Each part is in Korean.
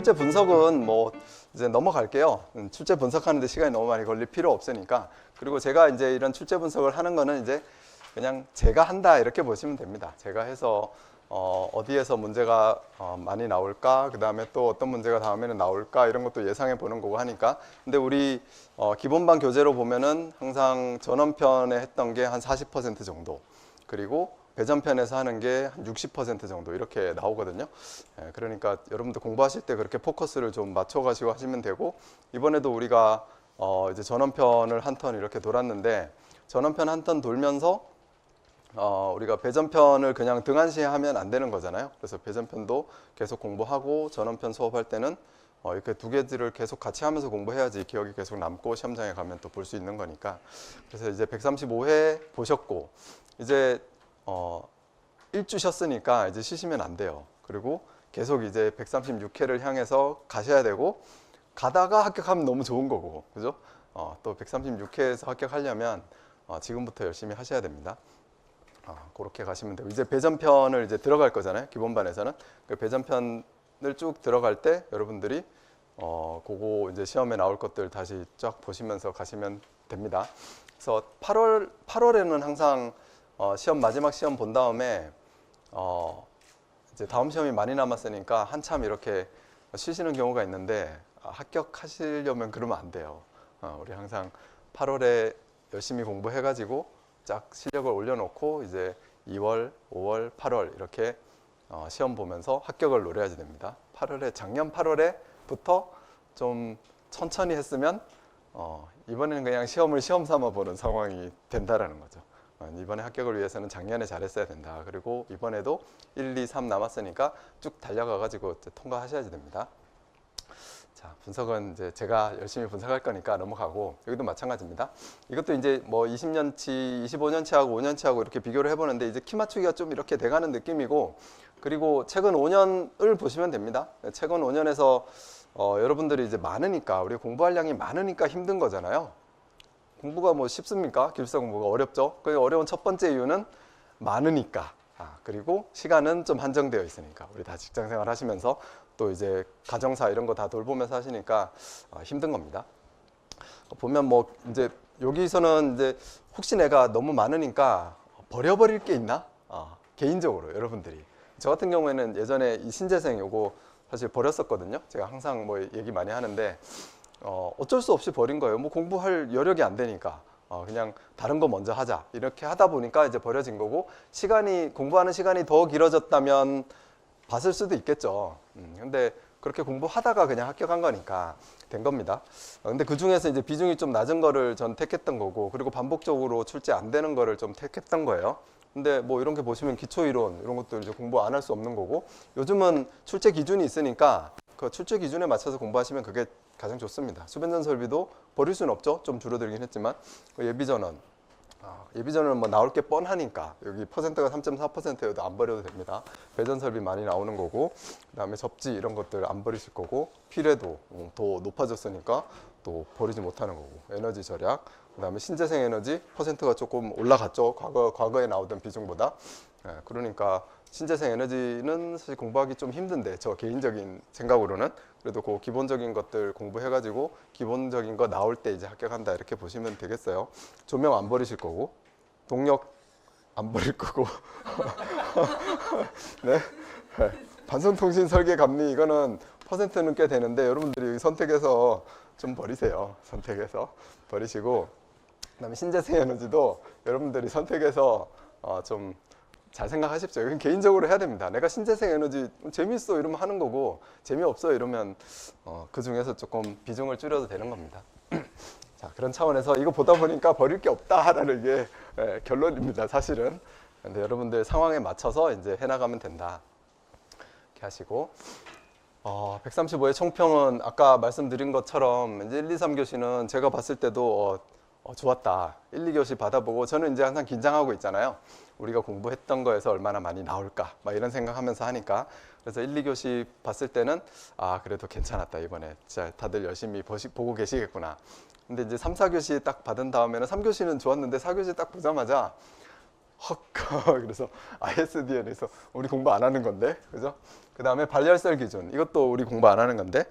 출제 분석은 뭐 이제 넘어갈게요. 출제 분석하는데 시간이 너무 많이 걸릴 필요 없으니까. 그리고 제가 이제 이런 출제 분석을 하는 거는 이제 그냥 제가 한다 이렇게 보시면 됩니다. 제가 해서 어디에서 문제가 많이 나올까, 그 다음에 또 어떤 문제가 다음에는 나올까 이런 것도 예상해 보는 거고 하니까. 근데 우리 기본반 교재로 보면은 항상 전원편에 했던 게 한 40% 정도, 그리고 배전편에서 하는 게 한 60% 정도 이렇게 나오거든요. 그러니까 여러분들 공부하실 때 그렇게 포커스를 좀 맞춰 가시고 하시면 되고, 이번에도 우리가 이제 전원편을 한 턴 이렇게 돌았는데, 전원편 한 턴 돌면서 우리가 배전편을 그냥 등한시하면 안 되는 거잖아요. 그래서 배전편도 계속 공부하고 전원편 수업할 때는 이렇게 두 개들을 계속 같이 하면서 공부해야지 기억이 계속 남고 시험장에 가면 또 볼 수 있는 거니까. 그래서 이제 135회 보셨고, 이제 1주 쉬었으니까 이제 쉬시면 안 돼요. 그리고 계속 이제 136회를 향해서 가셔야 되고, 가다가 합격하면 너무 좋은 거고, 그죠? 또 136회에서 합격하려면 지금부터 열심히 하셔야 됩니다. 그렇게 가시면 되고, 이제 배전편을 이제 들어갈 거잖아요. 기본반에서는 그 배전편을 쭉 들어갈 때 여러분들이 그거 이제 시험에 나올 것들 다시 쫙 보시면서 가시면 됩니다. 그래서 8월에는 항상 시험 마지막 시험 본 다음에 이제 다음 시험이 많이 남았으니까 한참 이렇게 쉬시는 경우가 있는데, 합격하시려면 그러면 안 돼요. 우리 항상 8월에 열심히 공부해가지고 쫙 실력을 올려놓고 이제 2월, 5월, 8월 이렇게 시험 보면서 합격을 노려야지 됩니다. 작년 8월에부터 좀 천천히 했으면 이번에는 그냥 시험을 시험 삼아 보는 상황이 된다라는 거죠. 이번에 합격을 위해서는 작년에 잘했어야 된다. 그리고 이번에도 1, 2, 3 남았으니까 쭉 달려가가지고 통과하셔야지 됩니다. 자, 분석은 이제 제가 열심히 분석할 거니까 넘어가고, 여기도 마찬가지입니다. 이것도 이제 뭐 20년치, 25년치하고 5년치하고 이렇게 비교를 해보는데, 이제 키 맞추기가 좀 이렇게 돼가는 느낌이고, 그리고 최근 5년을 보시면 됩니다. 최근 5년에서 여러분들이 이제 많으니까, 우리 공부할 양이 많으니까 힘든 거잖아요. 공부가 뭐 쉽습니까? 기숙사 공부가 어렵죠. 그 어려운 첫 번째 이유는 많으니까. 그리고 시간은 좀 한정되어 있으니까. 우리 다 직장생활 하시면서 또 이제 가정사 이런 거 다 돌보면서 하시니까 힘든 겁니다. 보면 뭐 이제 여기서는 이제 혹시 내가 너무 많으니까 버려버릴 게 있나? 개인적으로 여러분들이. 저 같은 경우에는 예전에 이 신재생 요거 사실 버렸었거든요. 제가 항상 뭐 얘기 많이 하는데 어쩔 수 없이 버린 거예요. 뭐 공부할 여력이 안 되니까. 그냥 다른 거 먼저 하자 이렇게 하다 보니까 이제 버려진 거고, 공부하는 시간이 더 길어졌다면 봤을 수도 있겠죠. 근데 그렇게 공부하다가 그냥 합격한 거니까 된 겁니다. 근데 그 중에서 이제 비중이 좀 낮은 거를 전 택했던 거고, 그리고 반복적으로 출제 안 되는 거를 좀 택했던 거예요. 근데 뭐 이런 게 보시면 기초이론 이런 것도 이제 공부 안 할 수 없는 거고, 요즘은 출제 기준이 있으니까 그 출제 기준에 맞춰서 공부하시면 그게 가장 좋습니다. 수변전 설비도 버릴 수는 없죠. 좀 줄어들긴 했지만, 예비전은 뭐 나올 게 뻔하니까 여기 퍼센트가 3.4%여도 안 버려도 됩니다. 배전 설비 많이 나오는 거고, 그다음에 접지 이런 것들 안 버리실 거고, 필요도 더 높아졌으니까 또 버리지 못하는 거고, 에너지 절약, 그다음에 신재생 에너지 퍼센트가 조금 올라갔죠. 과거에 나오던 비중보다. 그러니까 신재생 에너지는 사실 공부하기 좀 힘든데, 저 개인적인 생각으로는 그래도 그 기본적인 것들 공부해가지고 기본적인 거 나올 때 이제 합격한다 이렇게 보시면 되겠어요. 조명 안 버리실 거고, 동력 안 버릴 거고, 네. 반송통신 설계 감리 이거는 퍼센트는 꽤 되는데 여러분들이 선택해서 좀 버리세요. 선택해서 버리시고, 그다음에 신재생 에너지도 여러분들이 선택해서 좀 잘 생각하십시오. 이건 개인적으로 해야 됩니다. 내가 신재생 에너지 재미있어 이러면 하는 거고, 재미없어 이러면 그 중에서 조금 비중을 줄여도 되는 겁니다. 자, 그런 차원에서 이거 보다 보니까 버릴 게 없다라는 게 결론입니다. 사실은. 근데 여러분들 상황에 맞춰서 이제 해나가면 된다. 이렇게 하시고, 135의 총평은 아까 말씀드린 것처럼 이제 1, 2, 3교시는 제가 봤을 때도 좋았다. 1, 2교시 받아보고 저는 이제 항상 긴장하고 있잖아요. 우리가 공부했던 거에서 얼마나 많이 나올까 막 이런 생각하면서 하니까. 그래서 1, 2교시 봤을 때는 그래도 괜찮았다. 이번에 진짜 다들 열심히 보고 계시겠구나. 근데 이제 3, 4교시 딱 받은 다음에는 3교시는 좋았는데 4교시 딱 보자마자 헉 그래서 ISDN에서 우리 공부 안 하는 건데, 그죠? 그 다음에 발열설 기준, 이것도 우리 공부 안 하는 건데,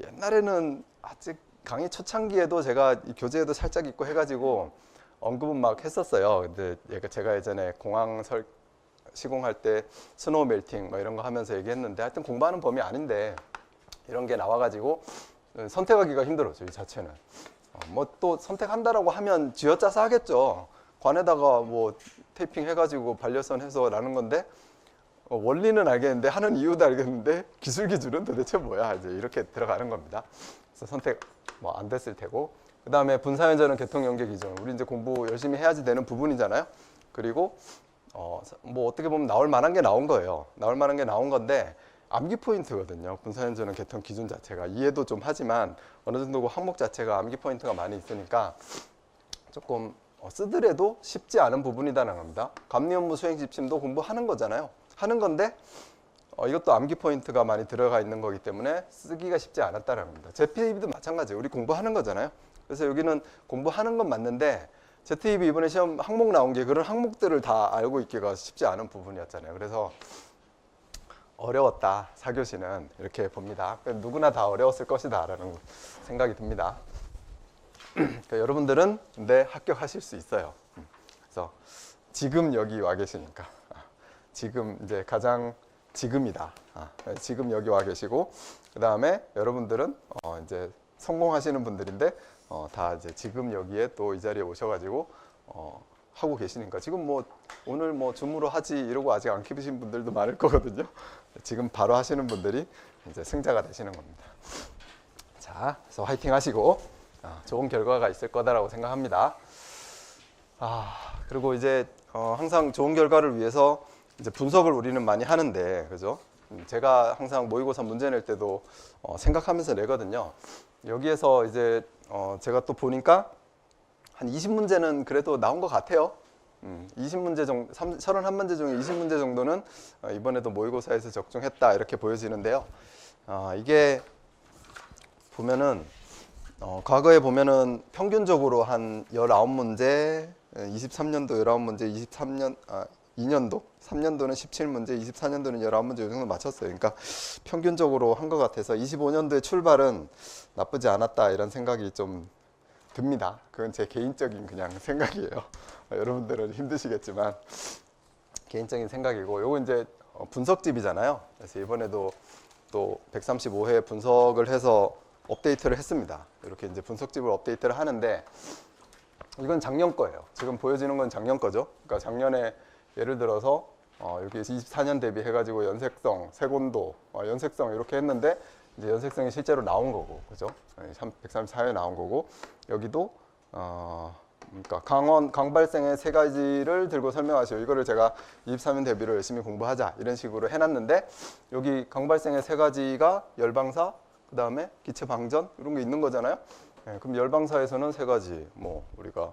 옛날에는 아직 강의 초창기에도 제가 이 교재에도 살짝 있고 해가지고 언급은 막 했었어요. 근데 제가 예전에 시공할 때 스노우 멜팅 뭐 이런 거 하면서 얘기했는데, 하여튼 공부하는 범위 아닌데 이런 게 나와가지고 선택하기가 힘들었죠, 이 자체는. 뭐 또 선택한다라고 하면 쥐어짜서 하겠죠. 관에다가 뭐 테이핑 해가지고 반려선 해서 라는 건데, 원리는 알겠는데 하는 이유도 알겠는데 기술 기준은 도대체 뭐야, 이제 이렇게 들어가는 겁니다. 그래서 선택 뭐 안 됐을 테고, 그 다음에 분사회전은 계통 연계 기준, 우리 이제 공부 열심히 해야지 되는 부분이잖아요. 그리고 뭐 어떻게 보면 나올 만한 게 나온 거예요. 나올 만한 게 나온 건데 암기 포인트거든요. 분사회전은 계통 기준 자체가 이해도 좀 하지만 어느 정도 그 항목 자체가 암기 포인트가 많이 있으니까 조금 쓰더라도 쉽지 않은 부분이다라는 겁니다. 감리 업무 수행 지침도 공부하는 거잖아요. 하는 건데 이것도 암기 포인트가 많이 들어가 있는 거기 때문에 쓰기가 쉽지 않았다는 겁니다. ZEB도 마찬가지예요. 우리 공부하는 거잖아요. 그래서 여기는 공부하는 건 맞는데 ZEB 이번에 시험 항목 나온 게 그런 항목들을 다 알고 있기가 쉽지 않은 부분이었잖아요. 그래서 어려웠다, 4교시는 이렇게 봅니다. 누구나 다 어려웠을 것이다 라는 생각이 듭니다. 그러니까 여러분들은 근데 합격하실 수 있어요. 그래서 지금 여기 와 계시니까 지금 이제 가장 지금이다. 지금 여기 와 계시고, 그 다음에 여러분들은 이제 성공하시는 분들인데 다 이제 지금 여기에 또 이 자리에 오셔가지고 하고 계시니까, 지금 뭐 오늘 뭐 줌으로 하지 이러고 아직 안 키우신 분들도 많을 거거든요. 지금 바로 하시는 분들이 이제 승자가 되시는 겁니다. 자, 그래서 화이팅 하시고 좋은 결과가 있을 거다라고 생각합니다. 그리고 이제 항상 좋은 결과를 위해서 이제 분석을 우리는 많이 하는데, 그죠? 제가 항상 모의고사 문제 낼 때도 생각하면서 내거든요. 여기에서 이제 제가 또 보니까 한 20문제는 그래도 나온 것 같아요. 20문제 정도, 31문제 중에 20문제 정도는 이번에도 모의고사에서 적중했다 이렇게 보여지는데요. 이게 보면은 과거에 보면은 평균적으로 한 19문제, 23년도 19문제, 2년도, 3년도는 17문제, 24년도는 19문제 이 정도 맞췄어요. 그러니까 평균적으로 한 것 같아서 25년도의 출발은 나쁘지 않았다 이런 생각이 좀 듭니다. 그건 제 개인적인 그냥 생각이에요. 여러분들은 힘드시겠지만 개인적인 생각이고, 요거 이제 분석집이잖아요. 그래서 이번에도 또 135회 분석을 해서 업데이트를 했습니다. 이렇게 이제 분석집을 업데이트를 하는데, 이건 작년 거예요. 지금 보여지는 건 작년 거죠. 그러니까 작년에 예를 들어서 여기 24년 대비해가지고 연색성, 색온도, 연색성 이렇게 했는데 이제 연색성이 실제로 나온 거고, 그죠? 134회 나온 거고, 여기도 그러니까 강발생의 세 가지를 들고 설명하시오. 이거를 제가 23년 대비로 열심히 공부하자 이런 식으로 해놨는데, 여기 강발생의 세 가지가 열방사, 그 다음에 기체 방전 이런 게 있는 거잖아요. 그럼 열방사에서는 세 가지, 뭐 우리가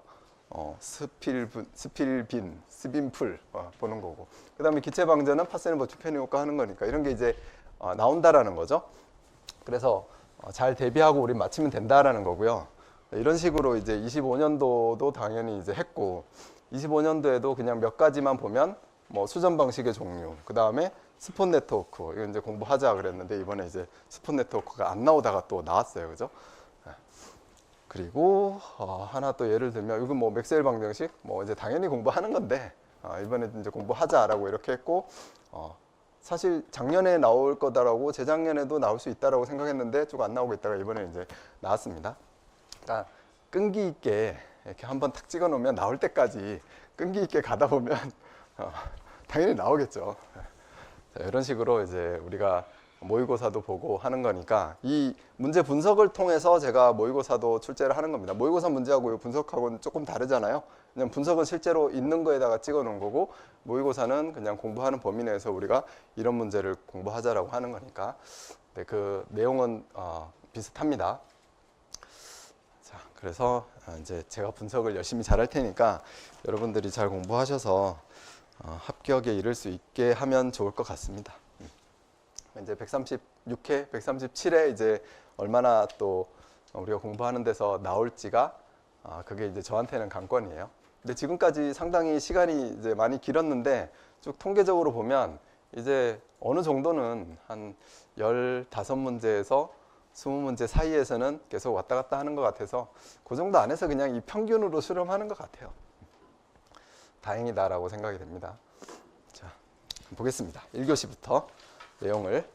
스필빈, 스빈풀 보는 거고, 그 다음에 기체 방전은 파세니버 투페니 효과 하는 거니까 이런 게 이제 나온다라는 거죠. 그래서 잘 대비하고 우리 맞추면 된다라는 거고요. 이런 식으로 이제 25년도도 당연히 이제 했고, 25년도에도 그냥 몇 가지만 보면 뭐 수전 방식의 종류, 그 다음에 스폰 네트워크 이거 이제 공부하자 그랬는데 이번에 이제 스폰 네트워크가 안 나오다가 또 나왔어요, 그죠? 그리고 하나 또 예를 들면 이건 뭐 맥스웰 방정식 뭐 이제 당연히 공부하는 건데 이번에 이제 공부하자라고 이렇게 했고, 사실 작년에 나올 거다라고 재작년에도 나올 수 있다라고 생각했는데 쭉 안 나오고 있다가 이번에 이제 나왔습니다. 그러니까 끈기 있게 이렇게 한번 탁 찍어 놓으면 나올 때까지 끈기 있게 가다 보면 당연히 나오겠죠. 자, 이런 식으로 이제 우리가 모의고사도 보고 하는 거니까 이 문제 분석을 통해서 제가 모의고사도 출제를 하는 겁니다. 모의고사 문제하고 분석하고는 조금 다르잖아요. 그냥 분석은 실제로 있는 거에다가 찍어 놓은 거고, 모의고사는 그냥 공부하는 범위 내에서 우리가 이런 문제를 공부하자라고 하는 거니까 네, 그 내용은 비슷합니다. 자, 그래서 이제 제가 분석을 열심히 잘할 테니까 여러분들이 잘 공부하셔서 합격에 이를 수 있게 하면 좋을 것 같습니다. 이제 136회, 137회 이제 얼마나 또 우리가 공부하는 데서 나올지가 그게 이제 저한테는 관건이에요. 근데 지금까지 상당히 시간이 이제 많이 길었는데 쭉 통계적으로 보면 이제 어느 정도는 한 15문제에서 20문제 사이에서는 계속 왔다 갔다 하는 것 같아서 그 정도 안에서 그냥 이 평균으로 수렴하는 것 같아요. 다행이다라고 생각이 됩니다. 자, 보겠습니다. 1교시부터 내용을.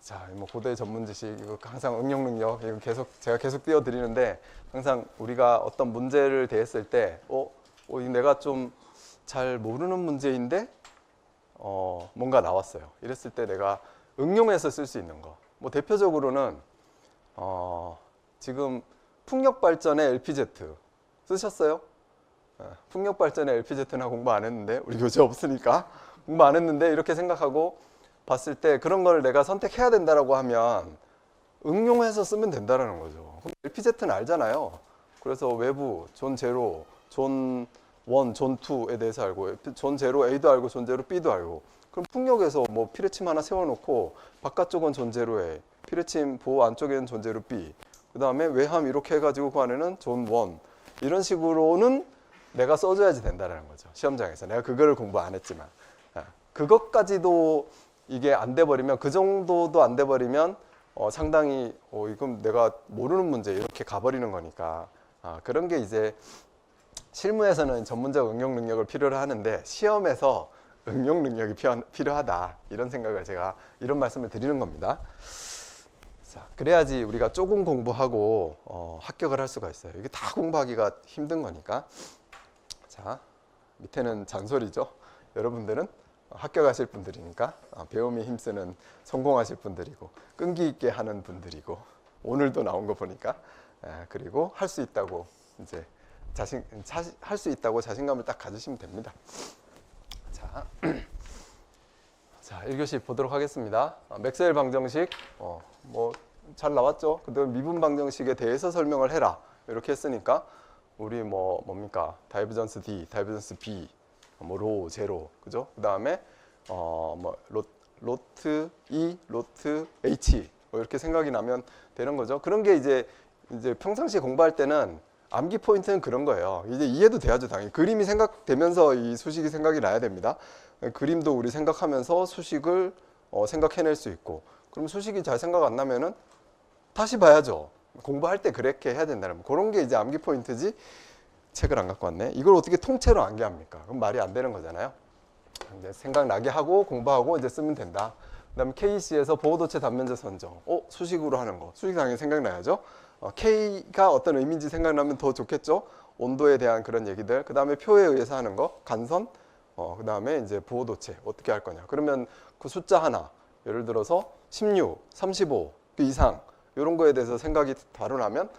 자, 뭐 고대 전문 지식, 이거 항상 응용 능력, 이거 제가 계속 띄워드리는데 항상 우리가 어떤 문제를 대했을 때, 이거 내가 좀 잘 모르는 문제인데, 뭔가 나왔어요. 이랬을 때 내가 응용해서 쓸 수 있는 거. 뭐 대표적으로는 지금 풍력 발전의 LPZ 쓰셨어요? 풍력 발전의 LPZ나 공부 안 했는데 우리 교재 없으니까 공부 안 했는데 이렇게 생각하고 봤을 때 그런 걸 내가 선택해야 된다라고 하면 응용해서 쓰면 된다라는 거죠. 그럼 LPZ는 알잖아요. 그래서 외부 존 제로, 존 1, 존 2에 대해서 알고 존 제로 A도 알고 존 제로 B도 알고 그럼 풍력에서 뭐 피레침 하나 세워놓고 바깥쪽은 존 제로 A, 피레침 보호 안쪽에는 존 제로 B, 그 다음에 외함 이렇게 해가지고 그 안에는 존 1 이런 식으로는 내가 써줘야지 된다는 거죠. 시험장에서 내가 그거를 공부 안 했지만 그것까지도 이게 안 돼버리면 그 정도도 안 돼버리면 상당히 이건 내가 모르는 문제 이렇게 가버리는 거니까 그런 게 이제 실무에서는 전문적 응용 능력을 필요로 하는데 시험에서 응용 능력이 필요하다 이런 생각을 제가 이런 말씀을 드리는 겁니다. 자, 그래야지 우리가 조금 공부하고 합격을 할 수가 있어요. 이게 다 공부하기가 힘든 거니까. 자, 밑에는 잔소리죠. 여러분들은 합격하실 분들이니까 배움에 힘쓰는 성공하실 분들이고 끈기 있게 하는 분들이고 오늘도 나온 거 보니까 그리고 할 수 있다고 이제 할 수 있다고 자신감을 딱 가지시면 됩니다. 자, 자 1교시 보도록 하겠습니다. 맥스웰 방정식 뭐 잘 나왔죠. 그다음 미분 방정식에 대해서 설명을 해라 이렇게 했으니까 우리 뭡니까 다이버전스 D, 다이버전스 B, 뭐 로, 제로, 그죠? 그 다음에 뭐 로트 E, 로트 H 뭐 이렇게 생각이 나면 되는 거죠. 그런 게 이제 평상시에 공부할 때는 암기 포인트는 그런 거예요. 이제 이해도 돼야죠, 당연히. 그림이 생각되면서 이 수식이 생각이 나야 됩니다. 그림도 우리 생각하면서 수식을 생각해낼 수 있고, 그럼 수식이 잘 생각 안 나면은 다시 봐야죠. 공부할 때 그렇게 해야 된다는 거. 그런 게 이제 암기 포인트지. 책을 안 갖고 왔네. 이걸 어떻게 통째로 암기합니까? 그럼 말이 안 되는 거잖아요. 이제 생각나게 하고 공부하고 이제 쓰면 된다. 그다음에 KC에서 보호도체 단면제 선정. 수식으로 하는 거. 수식 당연히 생각나야죠. K가 어떤 의미인지 생각나면 더 좋겠죠. 온도에 대한 그런 얘기들. 그다음에 표에 의해서 하는 거. 간선. 그다음에 이제 보호도체 어떻게 할 거냐. 그러면 그 숫자 하나. 예를 들어서 16, 35 그 이상 이런 거에 대해서 생각이 바로 나면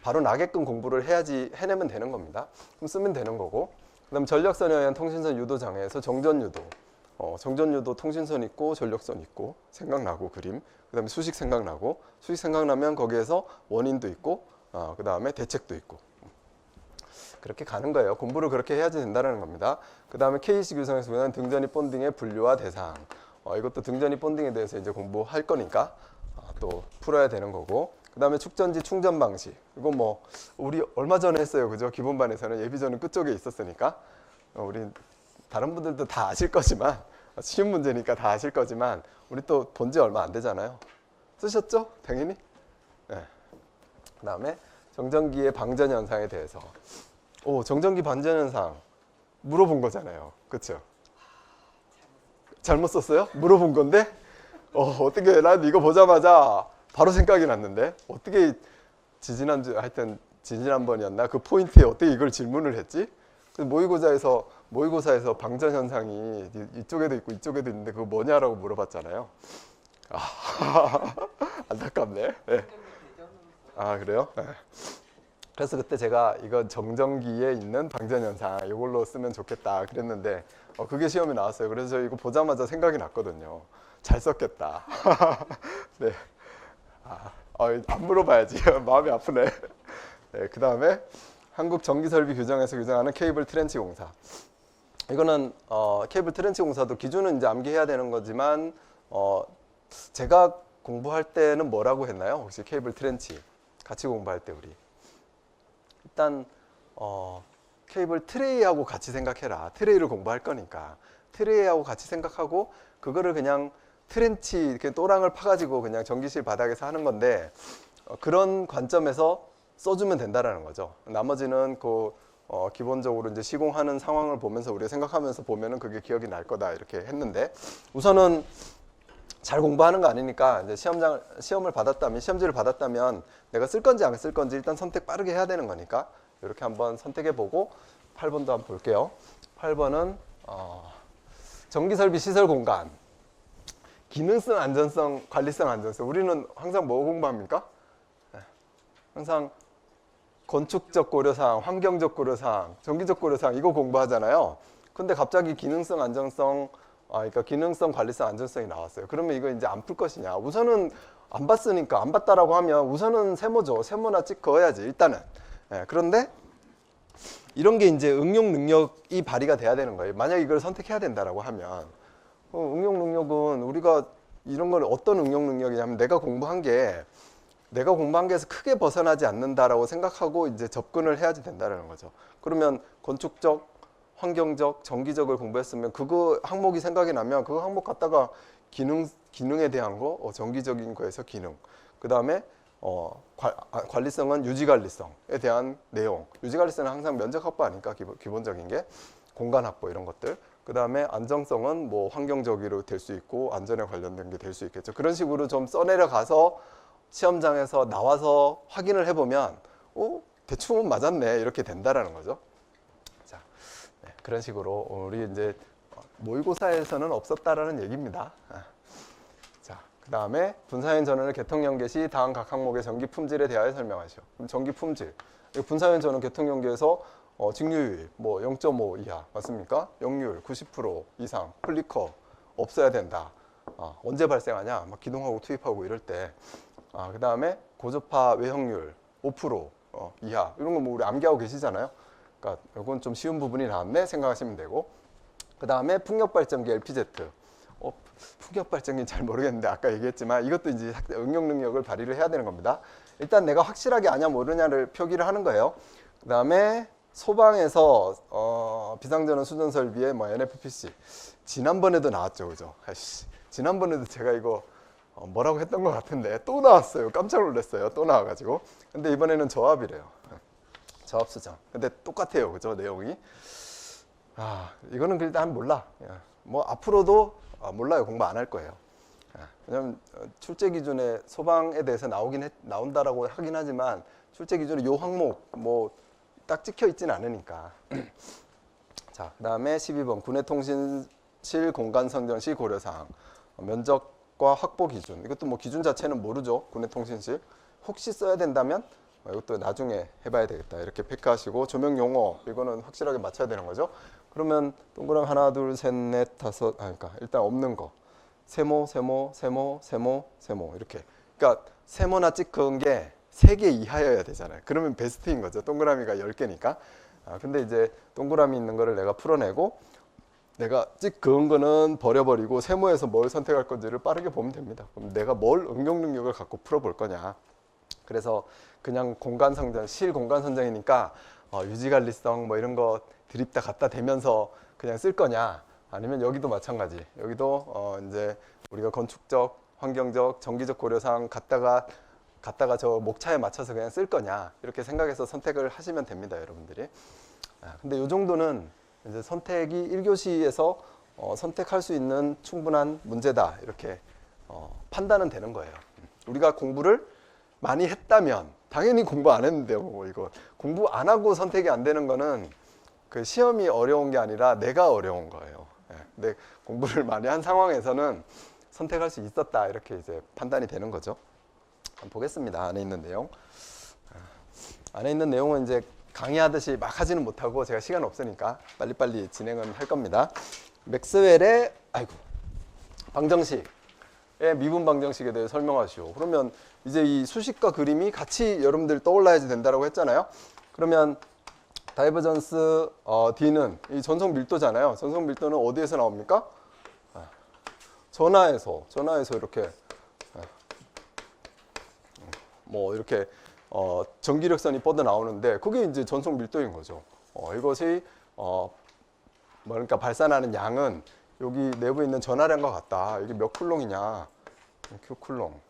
바로 나게끔 공부를 해야지 해내면 되는 겁니다. 그럼 쓰면 되는 거고. 그다음 전력선에 의한 통신선 유도 장애에서 정전 유도. 정전 유도 통신선 있고 전력선 있고 생각나고 그림. 그다음에 수식 생각나고 수식 생각나면 거기에서 원인도 있고 그다음에 대책도 있고. 그렇게 가는 거예요. 공부를 그렇게 해야지 된다는 겁니다. 그다음에 KC 규성에서 보면 등전이 본딩의 분류와 대상. 이것도 등전이 본딩에 대해서 이제 공부할 거니까 또 풀어야 되는 거고. 그다음에 축전지 충전 방식. 이거 뭐 우리 얼마 전에 했어요, 그죠? 기본반에서는 예비전은 끝쪽에 있었으니까 우리 다른 분들도 다 아실 거지만 쉬운 문제니까 다 아실 거지만 우리 또 본 지 얼마 안 되잖아요. 쓰셨죠? 당연히. 네. 그다음에 정전기의 방전 현상에 대해서. 정전기 방전 현상 물어본 거잖아요, 그렇죠? 잘못 썼어요? 물어본 건데 어떻게 난 이거 보자마자 바로 생각이 났는데 어떻게 하여튼 지지난번이었나 그 포인트에 어떻게 이걸 질문을 했지? 모의고사에서 방전 현상이 이쪽에도 있고 이쪽에도 있는데 그거 뭐냐라고 물어봤잖아요. 안타깝네. 네. 그래요? 네. 그래서 그때 제가 이건 정전기에 있는 방전 현상 이걸로 쓰면 좋겠다 그랬는데 그게 시험에 나왔어요. 그래서 저 이거 보자마자 생각이 났거든요. 잘 썼겠다. 네. 안 물어봐야지. 마음이 아프네. 네, 그 다음에 한국 전기설비 규정에서 규정하는 케이블 트렌치 공사. 이거는 케이블 트렌치 공사도 기준은 이제 암기해야 되는 거지만 제가 공부할 때는 뭐라고 했나요? 혹시 케이블 트렌치 같이 공부할 때 우리 일단 케이블 트레이하고 같이 생각해라. 트레이를 공부할 거니까 트레이하고 같이 생각하고 그거를 그냥 트렌치 이렇게 또랑을 파가지고 그냥 전기실 바닥에서 하는 건데 그런 관점에서 써주면 된다라는 거죠. 나머지는 기본적으로 이제 시공하는 상황을 보면서 우리가 생각하면서 보면은 그게 기억이 날 거다 이렇게 했는데 우선은 잘 공부하는 거 아니니까 이제 시험을 받았다면 시험지를 받았다면 내가 쓸 건지 안 쓸 건지 일단 선택 빠르게 해야 되는 거니까 이렇게 한번 선택해 보고 8번도 한번 볼게요. 8번은 전기설비 시설 공간 기능성 안전성 관리성 안전성 우리는 항상 뭐 공부합니까? 항상 건축적 고려사항, 환경적 고려사항, 전기적 고려사항 이거 공부하잖아요. 근데 갑자기 기능성 안정성, 그러니까 기능성, 관리성, 안전성이 나왔어요. 그러면 이거 이제 안 풀 것이냐? 우선은 안 봤으니까 안 봤다라고 하면 우선은 세모죠. 세모나 찍 그어야지 일단은. 그런데 이런 게 이제 응용 능력이 발휘가 돼야 되는 거예요. 만약 이걸 선택해야 된다라고 하면 응용 능력은 우리가 이런 건 어떤 응용 능력이냐면 내가 공부한 게에서 크게 벗어나지 않는다라고 생각하고 이제 접근을 해야지 된다는 거죠. 그러면 건축적, 환경적, 정기적을 공부했으면 그거 항목이 생각이 나면 그 항목 갖다가 기능에 대한 거, 정기적인 거에서 기능. 그 다음에 관리성은 유지관리성에 대한 내용. 유지관리성은 항상 면적 확보 아니까 기본적인 게 공간 확보 이런 것들. 그 다음에 안정성은 뭐 환경적으로 될 수 있고 안전에 관련된 게 될 수 있겠죠. 그런 식으로 좀 써내려가서 시험장에서 나와서 확인을 해보면 대충은 맞았네 이렇게 된다라는 거죠. 자, 그런 식으로 우리 이제 모의고사에서는 없었다라는 얘기입니다. 자, 그 다음에 분사형 전원을 개통 연계 시 다음 각 항목의 전기 품질에 대하여 설명하시오. 그럼 전기 품질 분사형 전원 개통 연계에서 직류율 뭐 0.5 이하 맞습니까? 역률 90% 이상 플리커 없어야 된다. 언제 발생하냐? 막 기동하고 투입하고 이럴 때. 그 다음에 고주파 외형률 5% 이하 이런 거 뭐 우리 암기하고 계시잖아요. 그러니까 이건 좀 쉬운 부분이 나왔네 생각하시면 되고 그 다음에 풍력발전기 LPZ 풍력발전기 잘 모르겠는데 아까 얘기했지만 이것도 이제 응용 능력을 발휘를 해야 되는 겁니다. 일단 내가 확실하게 아냐 모르냐를 표기를 하는 거예요. 그 다음에 소방에서 비상전원 수전 설비의 뭐 NFPC 지난번에도 나왔죠, 그죠? 지난번에도 제가 이거 뭐라고 했던 것 같은데 또 나왔어요. 깜짝 놀랐어요. 또 나와가지고. 근데 이번에는 저압이래요. 저압 수정. 근데 똑같아요, 그죠? 내용이. 이거는 일단 몰라. 뭐 앞으로도 몰라요. 공부 안 할 거예요. 왜냐면 출제 기준에 소방에 대해서 나온다라고 하긴 하지만 출제 기준에 요 항목 뭐 딱 찍혀 있지는 않으니까. 자, 그다음에 12번 군내통신실 공간 선정 시 고려사항 면적과 확보 기준. 이것도 뭐 기준 자체는 모르죠. 군내통신실. 혹시 써야 된다면 이것도 나중에 해봐야 되겠다. 이렇게 체크하시고 조명 용어 이거는 확실하게 맞춰야 되는 거죠. 그러면 동그라미 하나, 둘, 셋, 넷, 다섯. 그러니까 일단 없는 거. 세모, 세모, 세모, 세모, 세모 이렇게. 그러니까 세모나 찍은 게 3개 이하여야 되잖아요. 그러면 베스트인 거죠. 동그라미가 10개니까. 근데 이제 동그라미 있는 거를 내가 풀어내고 내가 그은 거는 버려버리고 세모에서 뭘 선택할 건지를 빠르게 보면 됩니다. 그럼 내가 뭘 응용 능력을 갖고 풀어볼 거냐. 그래서 그냥 공간선정, 실 공간선정이니까 유지관리성 뭐 이런 거 드립다 갖다 대면서 그냥 쓸 거냐. 아니면 여기도 마찬가지. 여기도 이제 우리가 건축적, 환경적, 정기적 고려사항 갖다가 저 목차에 맞춰서 그냥 쓸 거냐 이렇게 생각해서 선택을 하시면 됩니다, 여러분들이. 근데 이 정도는 이제 선택이 1교시에서 선택할 수 있는 충분한 문제다 이렇게 판단은 되는 거예요. 우리가 공부를 많이 했다면 당연히 공부 안 했는데요, 뭐 이거 공부 안 하고 선택이 안 되는 거는 그 시험이 어려운 게 아니라 내가 어려운 거예요. 근데 공부를 많이 한 상황에서는 선택할 수 있었다 이렇게 이제 판단이 되는 거죠. 한번 보겠습니다. 안에 있는 내용. 안에 있는 내용은 이제 강의하듯이 막 하지는 못하고 제가 시간 없으니까 빨리빨리 진행은 할 겁니다. 맥스웰의 방정식의 미분 방정식에 대해 설명하시오. 그러면 이제 이 수식과 그림이 같이 여러분들 떠올라야지 된다라고 했잖아요. 그러면 다이버전스 D는 이 전속 밀도잖아요. 전속 밀도는 어디에서 나옵니까? 전하에서 이렇게 뭐 이렇게 전기력선이 뻗어 나오는데 그게 이제 전속 밀도인 거죠. 이것이 그러니까 발산하는 양은 여기 내부에 있는 전하량과 같다. 이게 몇 쿨롱이냐? Q 쿨롱.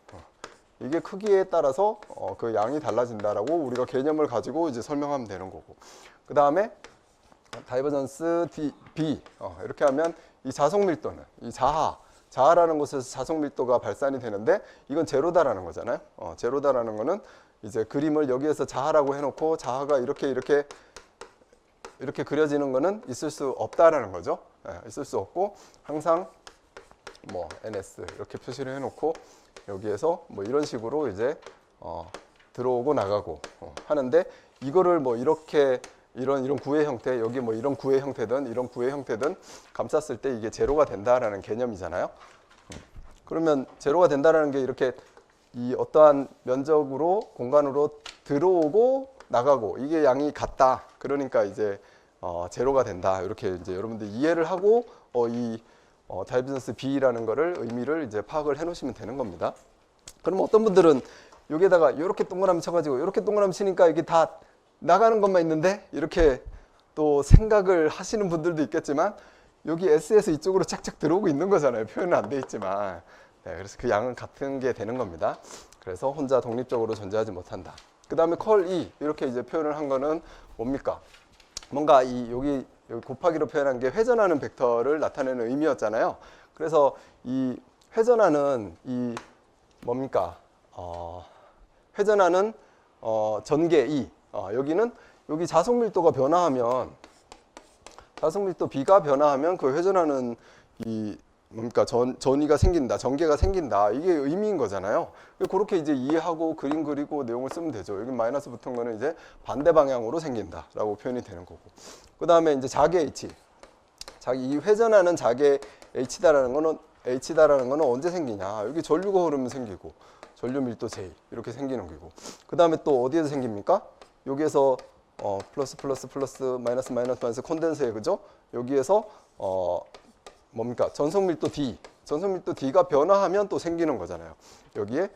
이게 크기에 따라서 그 양이 달라진다라고 우리가 개념을 가지고 이제 설명하면 되는 거고. 그 다음에 다이버전스 B 이렇게 하면 이 자속 밀도는 이 자하라는 곳에서 자속 밀도가 발산이 되는데 이건 제로다라는 거잖아요. 제로다라는 거는 이제 그림을 여기에서 자하라고 해놓고 자하가 이렇게 그려지는 거는 있을 수 없다라는 거죠. 있을 수 없고 항상 뭐 NS 이렇게 표시를 해놓고 여기에서 뭐 이런 식으로 이제 들어오고 나가고 하는데 이거를 뭐 이렇게 이런 구의 형태 여기 뭐 이런 구의 형태든 이런 구의 형태든 감쌌을 때 이게 제로가 된다라는 개념이잖아요. 그러면 제로가 된다라는 게 이렇게 이 어떠한 면적으로 공간으로 들어오고 나가고 이게 양이 같다. 그러니까 이제 제로가 된다. 이렇게 이제 여러분들 이해를 하고 이 다이버전스 B라는 거를 의미를 이제 파악을 해 놓으시면 되는 겁니다. 그럼 어떤 분들은 여기에다가 이렇게 동그라미 쳐가지고 이렇게 동그라미 치니까 이게 다 나가는 것만 있는데 이렇게 또 생각을 하시는 분들도 있겠지만 여기 S에서 이쪽으로 착착 들어오고 있는 거잖아요. 표현은 안 돼 있지만. 네, 그래서 그 양은 같은 게 되는 겁니다. 그래서 혼자 독립적으로 존재하지 못한다. 그 다음에 컬 E 이렇게 이제 표현을 한 거는 뭡니까? 뭔가 여기 곱하기로 표현한 게 회전하는 벡터를 나타내는 의미였잖아요. 그래서 이 회전하는 이 뭡니까? 회전하는 전개 E. 여기는 여기 자속 밀도가 변화하면 자속 밀도 B가 변화하면 그 회전하는 이 뭡니까 전위가 생긴다, 전개가 생긴다 이게 의미인 거잖아요. 그렇게 이제 이해하고 그림 그리고 내용을 쓰면 되죠. 여기 마이너스 붙은 거는 이제 반대 방향으로 생긴다라고 표현이 되는 거고. 그 다음에 이제 자개 H, 이 회전하는 자개 H다라는 거는 언제 생기냐? 여기 전류가 흐르면 생기고 전류 밀도 J 이렇게 생기는 거고. 그 다음에 또 어디에서 생깁니까? 여기에서 플러스 마이너스 콘덴서에 그죠? 여기에서 뭡니까? 전속 밀도 D가 변화하면 또 생기는 거잖아요. 여기에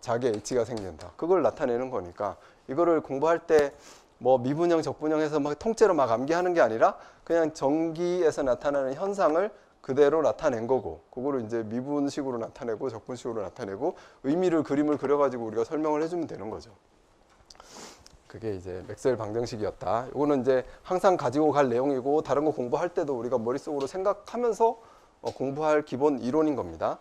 자개 H가 생긴다. 그걸 나타내는 거니까 이거를 공부할 때 뭐 미분형, 적분형해서 막 통째로 막 암기하는 게 아니라 그냥 전기에서 나타나는 현상을 그대로 나타낸 거고 그거를 이제 미분식으로 나타내고 적분식으로 나타내고 의미를 그림을 그려가지고 우리가 설명을 해주면 되는 거죠. 그게 이제 맥스웰 방정식이었다. 이거는 이제 항상 가지고 갈 내용이고 다른 거 공부할 때도 우리가 머릿속으로 생각하면서 공부할 기본 이론인 겁니다.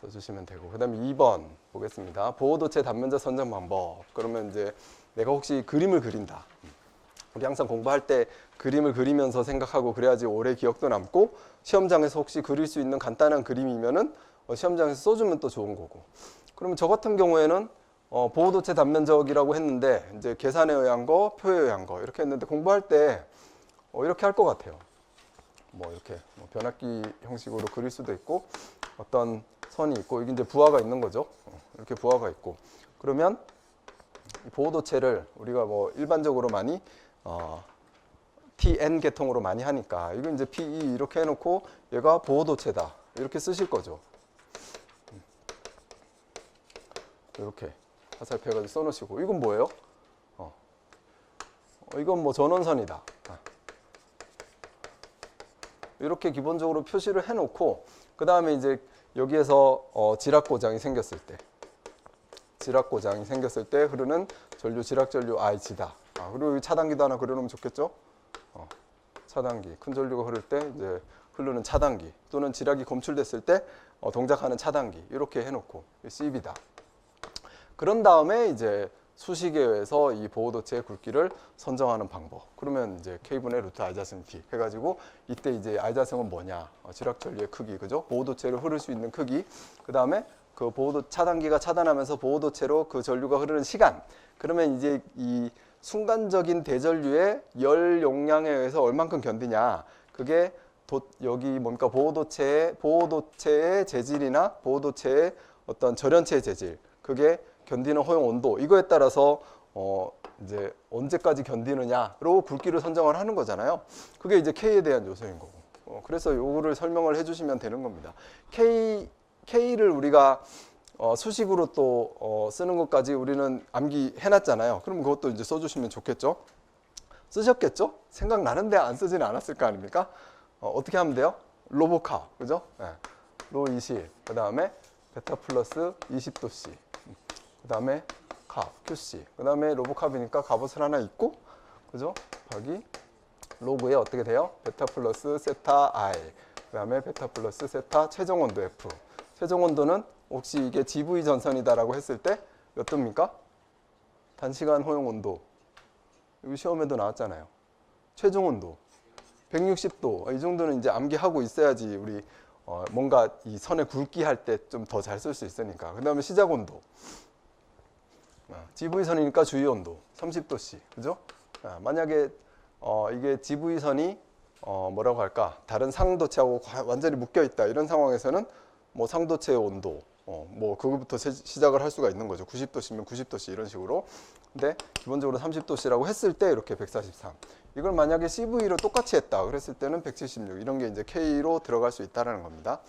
써주시면 되고 그 다음에 2번 보겠습니다. 보호도체 단면적 선정 방법. 그러면 이제 내가 혹시 그림을 그린다. 우리 항상 공부할 때 그림을 그리면서 생각하고 그래야지 오래 기억도 남고 시험장에서 혹시 그릴 수 있는 간단한 그림이면은 시험장에서 써주면 또 좋은 거고. 그러면 저 같은 경우에는 보호도체 단면적이라고 했는데 이제 계산에 의한 거, 표에 의한 거 이렇게 했는데 공부할 때 이렇게 할 것 같아요. 뭐 이렇게 변압기 형식으로 그릴 수도 있고 어떤 선이 있고 이게 이제 부하가 있는 거죠. 이렇게 부하가 있고 그러면 이 보호도체를 우리가 뭐 일반적으로 많이 TN 계통으로 많이 하니까 이거 이제 PE 이렇게 해놓고 얘가 보호도체다 이렇게 쓰실 거죠. 이렇게 화살표 해가지고 써놓으시고 이건 뭐예요? 이건 뭐 전원선이다. 이렇게 기본적으로 표시를 해놓고 그 다음에 이제 여기에서 지락고장이 생겼을 때 흐르는 전류 지락전류 IG다. 그리고 여기 차단기도 하나 그려놓으면 좋겠죠? 차단기 큰 전류가 흐를 때 이제 흐르는 차단기 또는 지락이 검출됐을 때 동작하는 차단기 이렇게 해놓고 CB다. 그런 다음에 이제 수식에 의해서 이 보호도체의 굵기를 선정하는 방법. 그러면 이제 K분의 루트 R자승 T 해가지고 이때 이제 R자승은 뭐냐? 지락전류의 크기, 그죠? 보호도체를 흐를 수 있는 크기. 그 다음에 그 차단기가 차단하면서 보호도체로 그 전류가 흐르는 시간. 그러면 이제 이 순간적인 대전류의 열 용량에 의해서 얼만큼 견디냐? 그게 여기 뭡니까? 보호도체의 재질이나 보호도체의 어떤 절연체의 재질. 그게 견디는 허용 온도 이거에 따라서 이제 언제까지 견디느냐로 굵기를 선정을 하는 거잖아요. 그게 이제 K에 대한 요소인 거고. 그래서 요거를 설명을 해주시면 되는 겁니다. K를 우리가 수식으로 또 쓰는 것까지 우리는 암기 해놨잖아요. 그럼 그것도 이제 써주시면 좋겠죠. 쓰셨겠죠? 생각나는데 안 쓰지는 않았을 거 아닙니까? 어떻게 하면 돼요? 로보카, 그죠? 네. 로 20, 그 다음에 베타 플러스 20도씨, 그 다음에 카, QC, 그 다음에 로보캅이니까 갑옷을 하나 입고, 그죠? 여기 로그에 어떻게 돼요? 베타 플러스 세타 I, 그 다음에 베타 플러스 세타 최종 온도 F. 최종 온도는 혹시 이게 GV 전선이다라고 했을 때 몇 도입니까? 단시간 허용 온도. 여기 시험에도 나왔잖아요. 최종 온도 160도. 이 정도는 이제 암기하고 있어야지 우리 뭔가 이 선의 굵기 할 때 좀 더 잘 쓸 수 있으니까. 그 다음에 시작 온도. GV선이니까 주위 온도 30도씨. 그죠? 만약에 이게 GV선이 뭐라고 할까? 다른 상도체하고 완전히 묶여 있다. 이런 상황에서는 뭐 상도체의 온도, 뭐 그거부터 시작을 할 수가 있는 거죠. 90도씨면 90도씨 이런 식으로. 근데 기본적으로 30도씨라고 했을 때 이렇게 143. 이걸 만약에 CV로 똑같이 했다. 그랬을 때는 176. 이런 게 이제 K로 들어갈 수 있다는 겁니다.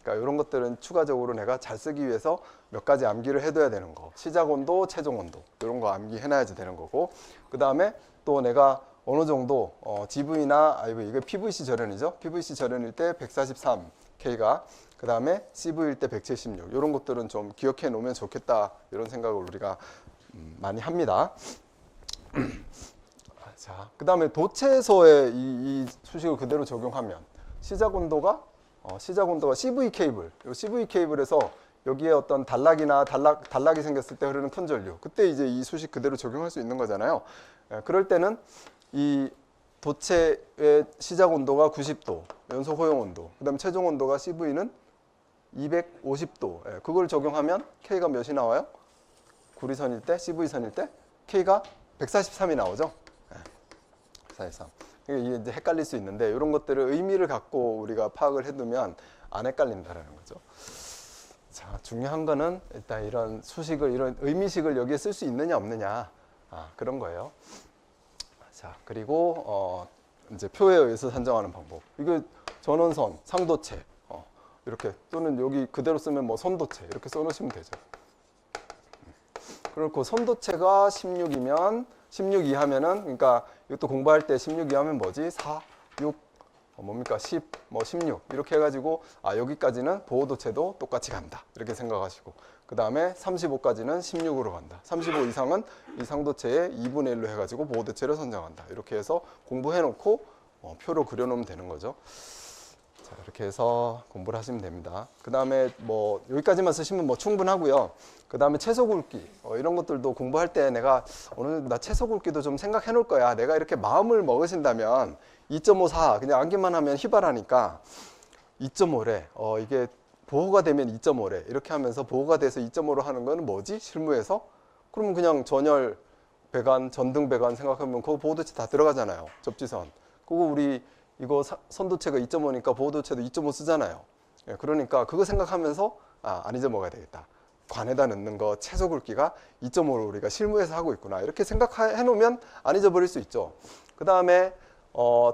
그러니까 이런 것들은 추가적으로 내가 잘 쓰기 위해서 몇 가지 암기를 해둬야 되는 거. 시작 온도, 최종 온도. 이런 거 암기해놔야지 되는 거고. 그 다음에 또 내가 어느 정도 GV나 이게 PVC 절연이죠. PVC 절연일 때 143K가 그 다음에 CV일 때 176. 이런 것들은 좀 기억해 놓으면 좋겠다. 이런 생각을 우리가 많이 합니다. 자, 그 다음에 도체에서의 이 수식을 그대로 적용하면 시작 온도가 CV 케이블. 이 CV 케이블에서 여기에 어떤 단락이 생겼을 때 흐르는 큰 전류. 그때 이제 이 수식 그대로 적용할 수 있는 거잖아요. 그럴 때는 이 도체의 시작 온도가 90도, 연속 허용 온도. 그 다음에 최종 온도가 CV는 250도. 그걸 적용하면 K가 몇이 나와요? 구리선일 때, CV선일 때 K가 143이 나오죠. 143. 이게 이제 헷갈릴 수 있는데 이런 것들을 의미를 갖고 우리가 파악을 해두면 안 헷갈린다라는 거죠. 자, 중요한 거는 일단 이런 수식을, 이런 의미식을 여기에 쓸 수 있느냐 없느냐, 그런 거예요. 자, 그리고 이제 표에 의해서 산정하는 방법. 이거 전원선, 상도체, 이렇게 또는 여기 그대로 쓰면 뭐 선도체 이렇게 써놓으시면 되죠. 그리고 선도체가 16이면 16 이하면은, 그러니까 이것도 공부할 때 16 이하면 뭐지? 4, 6, 뭡니까? 10, 뭐 16 이렇게 해가지고 여기까지는 보호도체도 똑같이 간다 이렇게 생각하시고, 그 다음에 35까지는 16으로 간다. 35 이상은 이 상도체의 2분의 1로 해가지고 보호도체를 선정한다. 이렇게 해서 공부해놓고 표로 그려놓으면 되는 거죠. 자, 이렇게 해서 공부를 하시면 됩니다. 그 다음에 뭐 여기까지만 쓰시면 뭐 충분하고요. 그 다음에 채소 굵기 이런 것들도 공부할 때 내가 오늘 나 채소 굵기도 좀 생각해 놓을 거야. 내가 이렇게 마음을 먹으신다면 2.54 그냥 암기만 하면 희발하니까 2.5래. 이게 보호가 되면 2.5래. 이렇게 하면서 보호가 돼서 2.5로 하는 거는 뭐지? 실무에서? 그러면 그냥 전열 배관, 전등 배관 생각하면 그거 보호도체 다 들어가잖아요. 접지선. 그거 우리 이거 선도체가 2.5니까 보호도체도 2.5 쓰잖아요. 그러니까 그거 생각하면서 안 잊어먹어야 되겠다. 관에다 넣는 거 최소 굵기가 2.5로 우리가 실무에서 하고 있구나. 이렇게 생각해 놓으면 안 잊어버릴 수 있죠. 그 다음에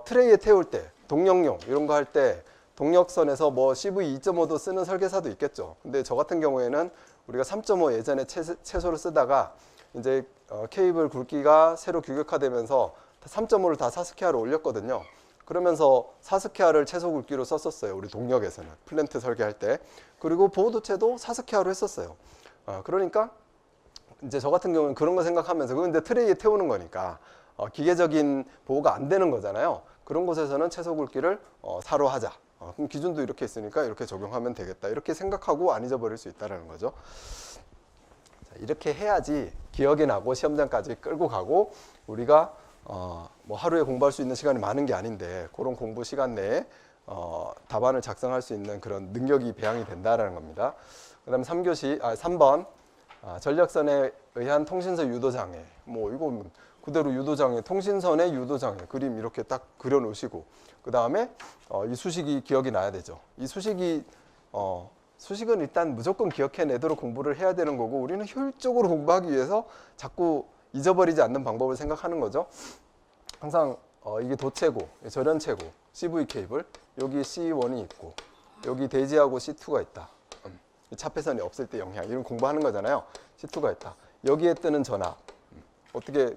트레이에 태울 때 동력용 이런 거 할 때 동력선에서 뭐 CV 2.5도 쓰는 설계사도 있겠죠. 근데 저 같은 경우에는 우리가 3.5 예전에 최소를 쓰다가 이제 케이블 굵기가 새로 규격화되면서 3.5를 다 4스퀘어로 올렸거든요. 그러면서 4스퀘어를 최소 굵기로 썼었어요. 우리 동력에서는 플랜트 설계할 때. 그리고 보호도체도 4스퀘어로 했었어요. 그러니까 이제 저 같은 경우는 그런 거 생각하면서 그건 이제 트레이에 태우는 거니까 기계적인 보호가 안 되는 거잖아요. 그런 곳에서는 최소 굵기를 4로 하자. 그럼 기준도 이렇게 있으니까 이렇게 적용하면 되겠다. 이렇게 생각하고 안 잊어버릴 수 있다는 거죠. 자, 이렇게 해야지 기억이 나고 시험장까지 끌고 가고 우리가 뭐 하루에 공부할 수 있는 시간이 많은 게 아닌데 그런 공부 시간 내에 답안을 작성할 수 있는 그런 능력이 배양이 된다는 겁니다. 그 다음에 3번 전력선에 의한 통신선 유도장애. 뭐 이거 그대로 유도장애, 통신선의 유도장애 그림 이렇게 딱 그려 놓으시고, 그 다음에 이 수식이 기억이 나야 되죠. 이 수식은 일단 무조건 기억해내도록 공부를 해야 되는 거고, 우리는 효율적으로 공부하기 위해서 자꾸 잊어버리지 않는 방법을 생각하는 거죠. 항상 이게 도체고, 절연체고, CV 케이블, 여기 C1이 있고, 여기 대지하고 C2가 있다. 차폐선이 없을 때 영향 이런 공부하는 거잖아요. C2가 있다. 여기에 뜨는 전압 어떻게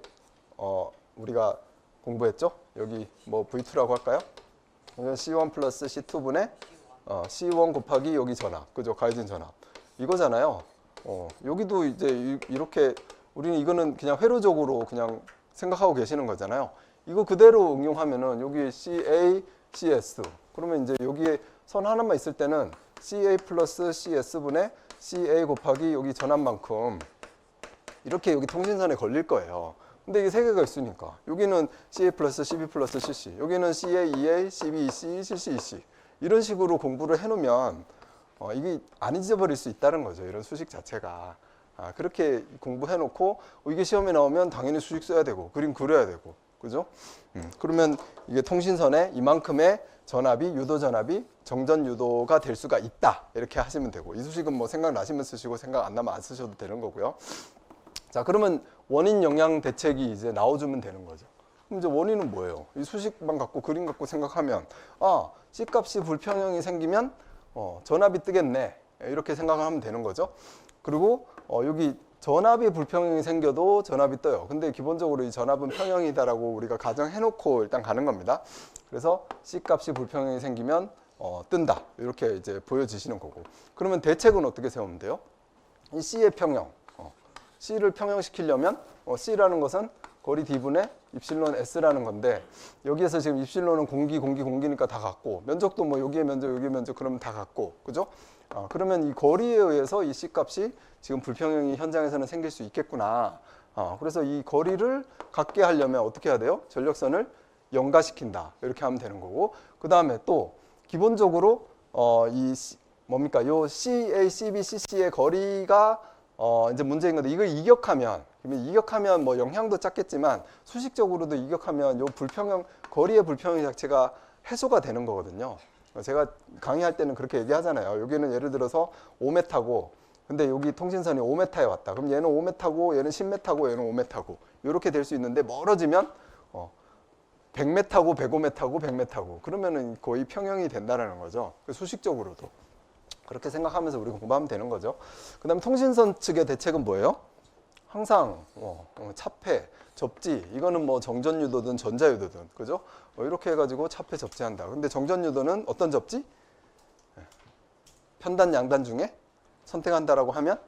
우리가 공부했죠? 여기 뭐 V2라고 할까요? C1 플러스 C2분의 C1 곱하기 여기 전압, 그죠? 가해진 전압 이거잖아요. 여기도 이제 이렇게 우리는 이거는 그냥 회로적으로 그냥 생각하고 계시는 거잖아요. 이거 그대로 응용하면은 여기 CA, CS 그러면 이제 여기에 선 하나만 있을 때는 CA 플러스 CS분의 CA 곱하기 여기 전압만큼 이렇게 여기 통신선에 걸릴 거예요. 근데 이게 세 개가 있으니까 여기는 CA 플러스 CB 플러스 CC 여기는 CA, EA, CB, EC, CC, EC 이런 식으로 공부를 해놓으면 이게 안 잊어버릴 수 있다는 거죠. 이런 수식 자체가. 그렇게 공부해놓고 이게 시험에 나오면 당연히 수식 써야 되고 그림 그려야 되고 그죠? 그러면 이게 통신선에 이만큼의 전압이 유도 전압이 정전 유도가 될 수가 있다 이렇게 하시면 되고 이 수식은 뭐 생각나시면 쓰시고 생각 안 나면 안 쓰셔도 되는 거고요. 자 그러면 원인 영향 대책이 이제 나와주면 되는 거죠. 그럼 이제 원인은 뭐예요? 이 수식만 갖고 그림 갖고 생각하면 C 값이 불평형이 생기면 전압이 뜨겠네 이렇게 생각을 하면 되는 거죠. 그리고 여기 전압이 불평형이 생겨도 전압이 떠요. 근데 기본적으로 이 전압은 평형이다라고 우리가 가정해놓고 일단 가는 겁니다. 그래서 C 값이 불평형이 생기면 뜬다 이렇게 이제 보여지시는 거고. 그러면 대책은 어떻게 세우면 돼요? 이 C의 평형, C를 평형시키려면 C라는 것은 거리 D분의 입실론 S라는 건데 여기에서 지금 입실론은 공기니까 다 같고 면적도 뭐 여기에 면적 그러면 다 같고 그죠? 그러면 이 거리에 의해서 이 C 값이 지금 불평형이 현장에서는 생길 수 있겠구나. 그래서 이 거리를 갖게 하려면 어떻게 해야 돼요? 전력선을 연가시킨다. 이렇게 하면 되는 거고. 그 다음에 또 기본적으로 뭡니까? 요 CA, CB, CC의 거리가 이제 문제인 건데 이걸 이격하면 뭐 영향도 작겠지만 수식적으로도 이격하면 요 불평형 거리의 불평형 자체가 해소가 되는 거거든요. 제가 강의할 때는 그렇게 얘기하잖아요. 여기는 예를 들어서 5m고 근데 여기 통신선이 5m에 왔다. 그럼 얘는 5m고 얘는 10m고 얘는 5m고 이렇게 될 수 있는데 멀어지면 100m고 105m고 100m고 그러면은 거의 평형이 된다는 거죠. 수식적으로도 그렇게 생각하면서 우리가 공부하면 되는 거죠. 그 다음에 통신선 측의 대책은 뭐예요? 항상 차폐, 접지 이거는 뭐 정전유도든 전자유도든 그죠? 이렇게 해가지고 차폐 접지한다. 근데 정전유도는 어떤 접지? 편단 양단 중에 선택한다라고 하면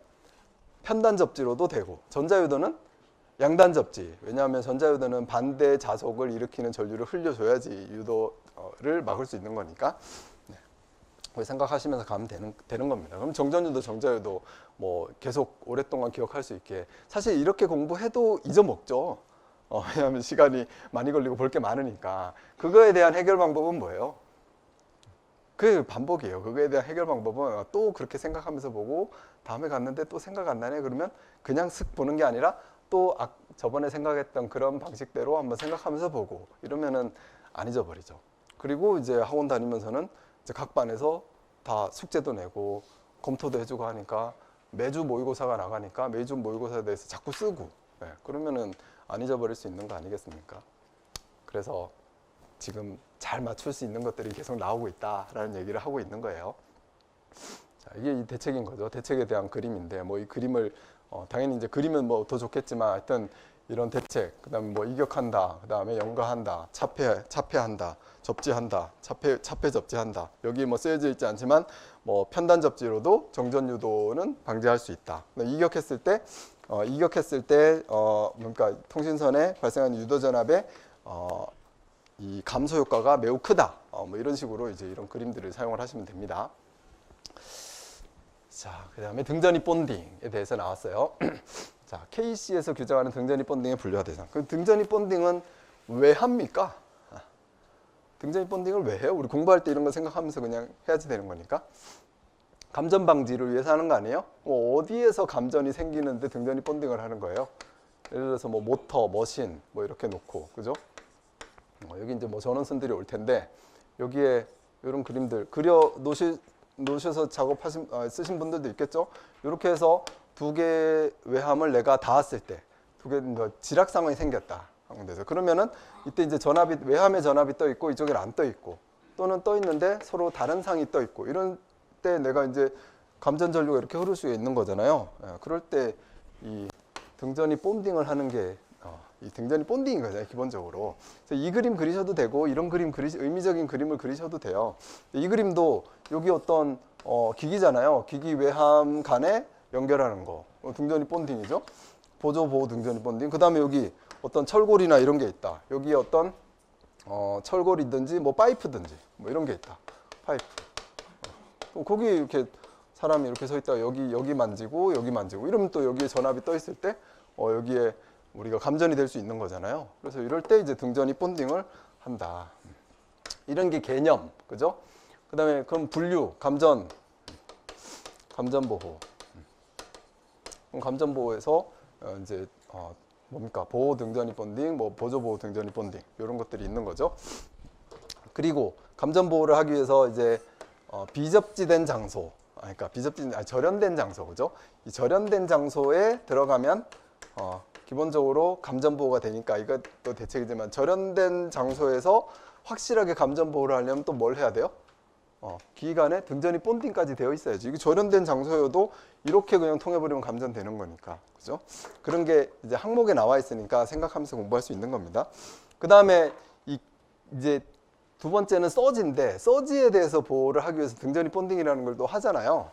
편단 접지로도 되고 전자유도는 양단 접지. 왜냐하면 전자유도는 반대 자속을 일으키는 전류를 흘려줘야지 유도를 막을 수 있는 거니까. 생각하시면서 가면 되는 겁니다. 그럼 정전유도, 정자유도 뭐 계속 오랫동안 기억할 수 있게 사실 이렇게 공부해도 잊어먹죠. 왜냐하면 시간이 많이 걸리고 볼 게 많으니까. 그거에 대한 해결 방법은 뭐예요? 그 반복이에요. 그거에 대한 해결 방법은 또 그렇게 생각하면서 보고 다음에 갔는데 또 생각 안 나네 그러면 그냥 슥 보는 게 아니라 또 저번에 생각했던 그런 방식대로 한번 생각하면서 보고 이러면은 안 잊어버리죠. 그리고 이제 학원 다니면서는 이제 각 반에서 다 숙제도 내고 검토도 해주고 하니까 매주 모의고사가 나가니까 매주 모의고사에 대해서 자꾸 쓰고 그러면은 안 잊어버릴 수 있는 거 아니겠습니까? 그래서 지금 잘 맞출 수 있는 것들이 계속 나오고 있다라는 얘기를 하고 있는 거예요. 자, 이게 이 대책인 거죠. 대책에 대한 그림인데 뭐 이 그림을 당연히 이제 그림은 뭐 더 좋겠지만 하여튼 이런 대책, 그다음에 뭐 이격한다, 그다음에 연가한다, 차폐한다, 접지한다, 차폐 접지한다. 여기 뭐 쓰여져 있지 않지만 뭐 편단 접지로도 정전 유도는 방지할 수 있다. 이격했을 때 그러니까 통신선에 발생하는 유도 전압의 이 감소 효과가 매우 크다. 뭐 이런 식으로 이제 이런 그림들을 사용을 하시면 됩니다. 자, 그다음에 등전입 본딩에 대해서 나왔어요. 자, KC에서 규정하는 등전입 본딩의 분류화 대상. 그 등전입 본딩은 왜 합니까? 등전입 본딩을 왜 해요? 우리 공부할 때 이런 거 생각하면서 그냥 해야지 되는 거니까. 감전 방지를 위해서 하는 거 아니에요? 어디에서 감전이 생기는데 등전입 본딩을 하는 거예요? 예를 들어서 뭐 모터, 머신 뭐 이렇게 놓고, 그죠? 여기 이제 뭐 전원선들이 올 텐데 여기에 이런 그림들 그려 놓으셔서 쓰신 분들도 있겠죠? 이렇게 해서 두 개의 외함을 내가 닿았을 때 두 개 지락 상황이 생겼다. 그러면은 이때 이제 외함의 전압이 떠 있고 이쪽에는 안 떠 있고 또는 떠 있는데 서로 다른 상이 떠 있고 이런 때 내가 이제 감전 전류가 이렇게 흐를 수가 있는 거잖아요. 그럴 때 이 등전이 본딩을 하는 게 이 등전이 본딩인 거잖아요, 기본적으로. 그래서 이 그림 그리셔도 되고 이런 그림 의미적인 그림을 그리셔도 돼요. 이 그림도 여기 어떤 기기잖아요. 기기 외함 간에 연결하는 거. 등전이 본딩이죠. 보조 보호 등전이 본딩. 그다음에 여기 어떤 철골이나 이런 게 있다. 여기에 어떤 철골이든지 뭐 파이프든지 뭐 이런 게 있다. 파이프. 거기 이렇게 사람이 이렇게 서 있다가 여기 만지고 여기 만지고 이러면 또 여기에 전압이 떠 있을 때 여기에 우리가 감전이 될 수 있는 거잖아요. 그래서 이럴 때 이제 등전이 본딩을 한다. 이런 게 개념, 그죠? 그다음에 그럼 분류, 감전 보호. 그럼 감전 보호에서 이제 뭡니까? 보호 등전이 본딩, 뭐 보조 보호 등전이 본딩 이런 것들이 있는 거죠. 그리고 감전 보호를 하기 위해서 이제 비접지된 장소, 절연된 장소, 그죠? 이 절연된 장소에 들어가면 기본적으로 감전 보호가 되니까 이것도 대책이지만 절연된 장소에서 확실하게 감전 보호를 하려면 또 뭘 해야 돼요? 기관에 등전이 본딩까지 되어 있어야지. 이게 절연된 장소여도 이렇게 그냥 통해버리면 감전되는 거니까, 그죠? 그런 게 이제 항목에 나와 있으니까 생각하면서 공부할 수 있는 겁니다. 그 다음에 이제 두 번째는 서지인데, 서지에 대해서 보호를 하기 위해서 등전이 본딩이라는 걸 또 하잖아요.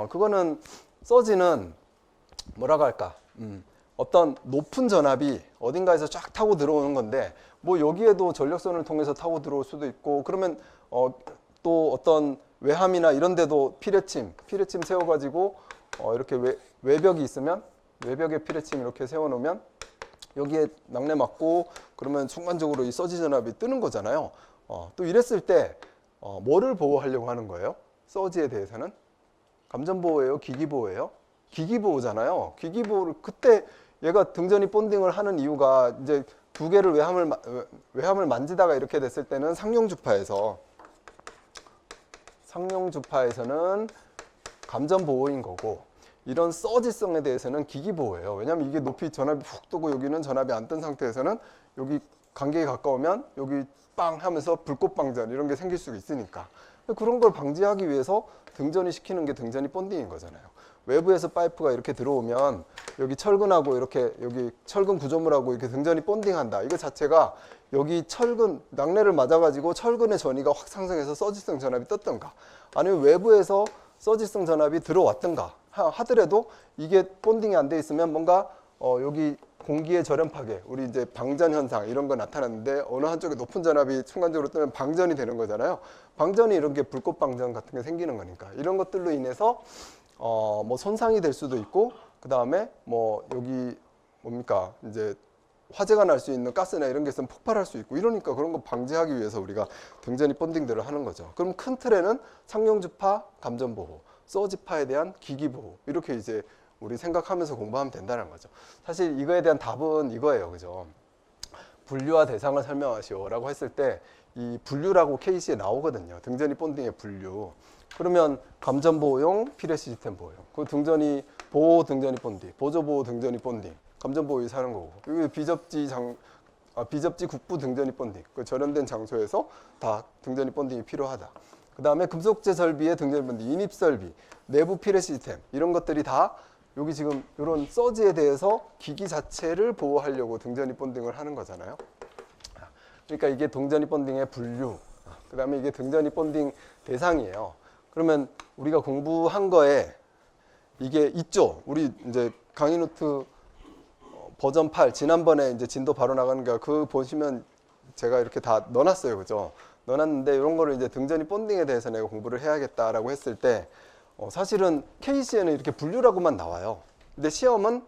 그거는 서지는 뭐라고 할까? 어떤 높은 전압이 어딘가에서 쫙 타고 들어오는 건데, 뭐 여기에도 전력선을 통해서 타고 들어올 수도 있고, 그러면 또 어떤 외함이나 이런 데도 피레침 세워가지고 이렇게 외벽이 있으면 외벽에 피레침 이렇게 세워놓으면 여기에 낙뢰 맞고 그러면 순간적으로 이 서지 전압이 뜨는 거잖아요. 또 이랬을 때 뭐를 보호하려고 하는 거예요? 서지에 대해서는 감전 보호예요? 기기 보호예요? 기기 보호잖아요. 기기 보호를 그때 얘가 등전이 본딩을 하는 이유가 이제 두 개를 외함을 만지다가 이렇게 됐을 때는 상용주파에서는 감전 보호인 거고, 이런 서지성에 대해서는 기기 보호예요. 왜냐하면 이게 높이 전압이 훅 뜨고 여기는 전압이 안 뜬 상태에서는 여기 간격이 가까우면 여기 빵 하면서 불꽃 방전 이런 게 생길 수 있으니까, 그런 걸 방지하기 위해서 등전이 시키는 게 등전이 본딩인 거잖아요. 외부에서 파이프가 이렇게 들어오면 여기 철근하고 이렇게 여기 철근 구조물하고 이렇게 등전이 본딩한다. 이거 자체가 여기 철근 낙뢰를 맞아가지고 철근의 전위가 확 상승해서 서지성 전압이 떴던가, 아니면 외부에서 서지성 전압이 들어왔던가 하더라도 이게 본딩이 안 돼 있으면 뭔가 여기 공기의 절연 파괴, 우리 이제 방전 현상 이런 거 나타났는데 어느 한쪽에 높은 전압이 순간적으로 뜨면 방전이 되는 거잖아요. 방전이 이런 게 불꽃 방전 같은 게 생기는 거니까, 이런 것들로 인해서 뭐 손상이 될 수도 있고, 그 다음에 뭐 여기 뭡니까 이제 화재가 날 수 있는 가스나 이런 게 있으면 폭발할 수 있고, 이러니까 그런 거 방지하기 위해서 우리가 등전이 본딩들을 하는 거죠. 그럼 큰 틀에는 상용주파 감전 보호, 서지파에 대한 기기 보호, 이렇게 이제 우리 생각하면서 공부하면 된다는 거죠. 사실 이거에 대한 답은 이거예요, 그죠? 분류와 대상을 설명하시오라고 했을 때 이 분류라고 케이스에 나오거든요. 등전이 본딩의 분류. 그러면 감전 보호용, 피레 시스템 보호용. 그 등전이 보호 등전이 본딩, 보조 보호 등전이 본딩, 감전 보호에서 하는 거고. 여기 비접지 국부 등전이 본딩. 그 절연된 장소에서 다 등전이 본딩이 필요하다. 그 다음에 금속재 설비의 등전이 본딩, 인입 설비, 내부 피레 시스템 이런 것들이 다 여기 지금 이런 서지에 대해서 기기 자체를 보호하려고 등전이 본딩을 하는 거잖아요. 그러니까 이게 등전이 본딩의 분류. 그 다음에 이게 등전이 본딩 대상이에요. 그러면 우리가 공부한 거에 이게 있죠. 우리 이제 강의 노트 버전 8 지난번에 이제 진도 바로 나가는 거 그거 보시면 제가 이렇게 다 넣어놨어요, 그죠? 넣어놨는데 이런 거를 이제 등전이 본딩에 대해서 내가 공부를 해야겠다라고 했을 때 사실은 KC에는 이렇게 분류라고만 나와요. 근데 시험은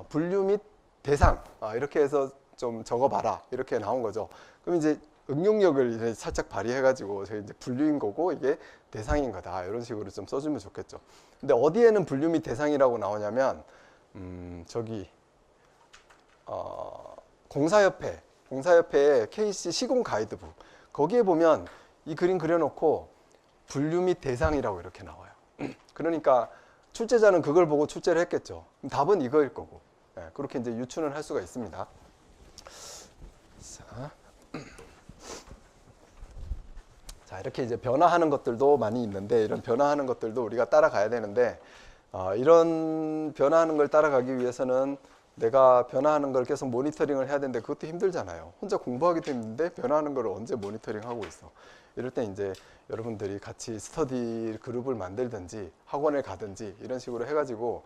분류 및 대상 이렇게 해서 좀 적어봐라 이렇게 나온 거죠. 그럼 이제 응용력을 이제 살짝 발휘해가지고 저희 이제 분류인 거고 이게 대상인 거다 이런 식으로 좀 써주면 좋겠죠. 근데 어디에는 분류 및 대상이라고 나오냐면 저기 공사협회의 KC 시공 가이드북 거기에 보면 이 그림 그려놓고 분류 및 대상이라고 이렇게 나와요. 그러니까 출제자는 그걸 보고 출제를 했겠죠. 답은 이거일 거고. 그렇게 이제 유추는 할 수가 있습니다. 자, 자, 이렇게 이제 변화하는 것들도 많이 있는데 이런 변화하는 것들도 우리가 따라가야 되는데 이런 변화하는 걸 따라가기 위해서는 내가 변화하는 걸 계속 모니터링을 해야 되는데 그것도 힘들잖아요. 혼자 공부하기도 힘든데 변화하는 걸 언제 모니터링하고 있어. 이럴 때 이제 여러분들이 같이 스터디 그룹을 만들든지 학원에 가든지 이런 식으로 해가지고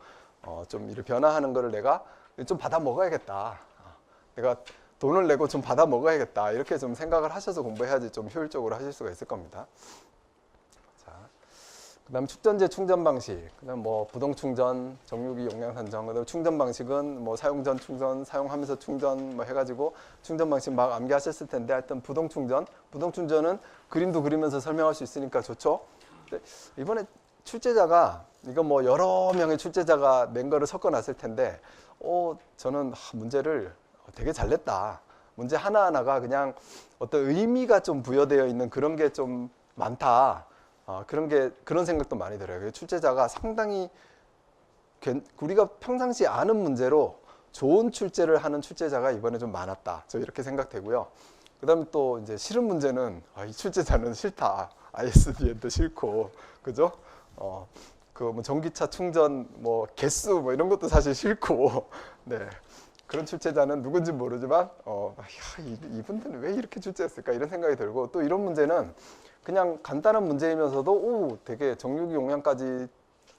좀 이렇게 변화하는 거를 내가 좀 받아 먹어야겠다. 내가 돈을 내고 좀 받아 먹어야겠다. 이렇게 좀 생각을 하셔서 공부해야지 좀 효율적으로 하실 수가 있을 겁니다. 자, 그다음 축전제 충전 방식, 그다음 뭐 부동 충전, 정유기 용량 산정, 그다음 충전 방식은 뭐 사용 전 충전, 사용하면서 충전 뭐 해가지고 충전 방식 막 암기하셨을 텐데 하여튼 부동 충전은 그림도 그리면서 설명할 수 있으니까 좋죠. 근데 이번에 출제자가 이거 뭐 여러 명의 출제자가 낸 거를 섞어놨을 텐데, 저는 문제를 되게 잘 냈다. 문제 하나하나가 그냥 어떤 의미가 좀 부여되어 있는 그런 게 좀 많다. 그런 생각도 많이 들어요. 출제자가 상당히 우리가 평상시 아는 문제로 좋은 출제를 하는 출제자가 이번에 좀 많았다. 저 이렇게 생각되고요. 그다음에 또 이제 싫은 문제는 이 출제자는 싫다. ISBN도 싫고, 그죠? 그 뭐 전기차 충전 뭐 개수 뭐 이런 것도 사실 싫고, 네. 그런 출제자는 누군지 모르지만 이분들은 왜 이렇게 출제했을까 이런 생각이 들고, 또 이런 문제는 그냥 간단한 문제이면서도 되게 정유기 용량까지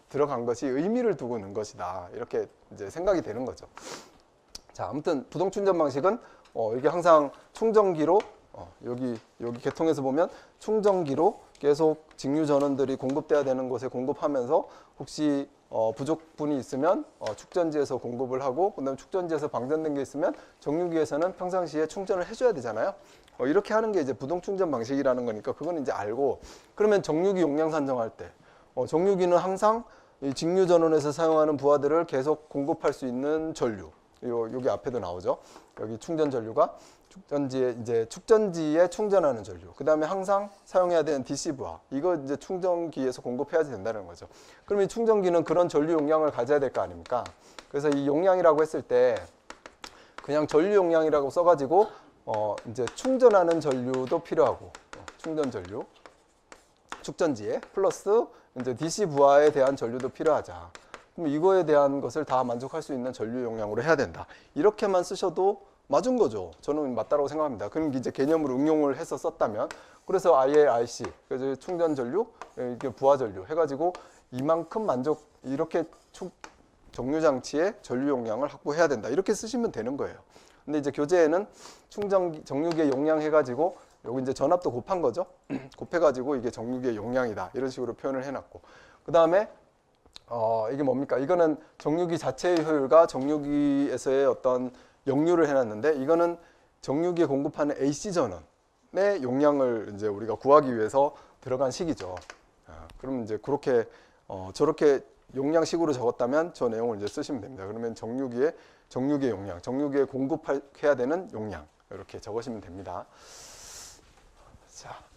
들어간 것이 의미를 두고 있는 것이다 이렇게 이제 생각이 되는 거죠. 자, 아무튼 부동 충전 방식은 이게 항상 충전기로 여기 계통에서 보면 충전기로 계속 직류 전원들이 공급돼야 되는 곳에 공급하면서 혹시 부족분이 있으면 축전지에서 공급을 하고, 그다음에 축전지에서 방전된 게 있으면 정유기에서는 평상시에 충전을 해줘야 되잖아요. 이렇게 하는 게 이제 부동 충전 방식이라는 거니까 그건 이제 알고, 그러면 정유기 용량 산정할 때 정유기는 항상 이 직류 전원에서 사용하는 부하들을 계속 공급할 수 있는 전류, 여기 앞에도 나오죠. 여기 충전 전류가 축전지에 충전하는 전류. 그 다음에 항상 사용해야 되는 DC 부하. 이거 이제 충전기에서 공급해야 된다는 거죠. 그럼 이 충전기는 그런 전류 용량을 가져야 될 거 아닙니까? 그래서 이 용량이라고 했을 때 그냥 전류 용량이라고 써가지고 이제 충전하는 전류도 필요하고, 충전 전류, 축전지에 플러스 이제 DC 부하에 대한 전류도 필요하자. 그럼 이거에 대한 것을 다 만족할 수 있는 전류 용량으로 해야 된다. 이렇게만 쓰셔도 맞은 거죠. 저는 맞다고 생각합니다. 그럼 이제 개념으로 응용을 해서 썼다면, 그래서 ILRC, 그래서 충전 전류, 이게 부하 전류 해가지고 이만큼 이렇게 정류 장치의 전류 용량을 확보해야 된다. 이렇게 쓰시면 되는 거예요. 근데 이제 교재에는 정유기의 용량 해가지고 여기 이제 전압도 곱한 거죠. 곱해가지고 이게 정유기의 용량이다. 이런 식으로 표현을 해놨고, 그 다음에 이게 뭡니까? 이거는 정유기 자체의 효율과 정유기에서의 어떤 역류를 해놨는데, 이거는 정유기에 공급하는 AC 전원의 용량을 이제 우리가 구하기 위해서 들어간 식이죠. 그럼 이제 그렇게 저렇게 용량식으로 적었다면 저 내용을 이제 쓰시면 됩니다. 그러면 정유기의 용량, 정유기에 공급해야 되는 용량 이렇게 적으시면 됩니다. 자.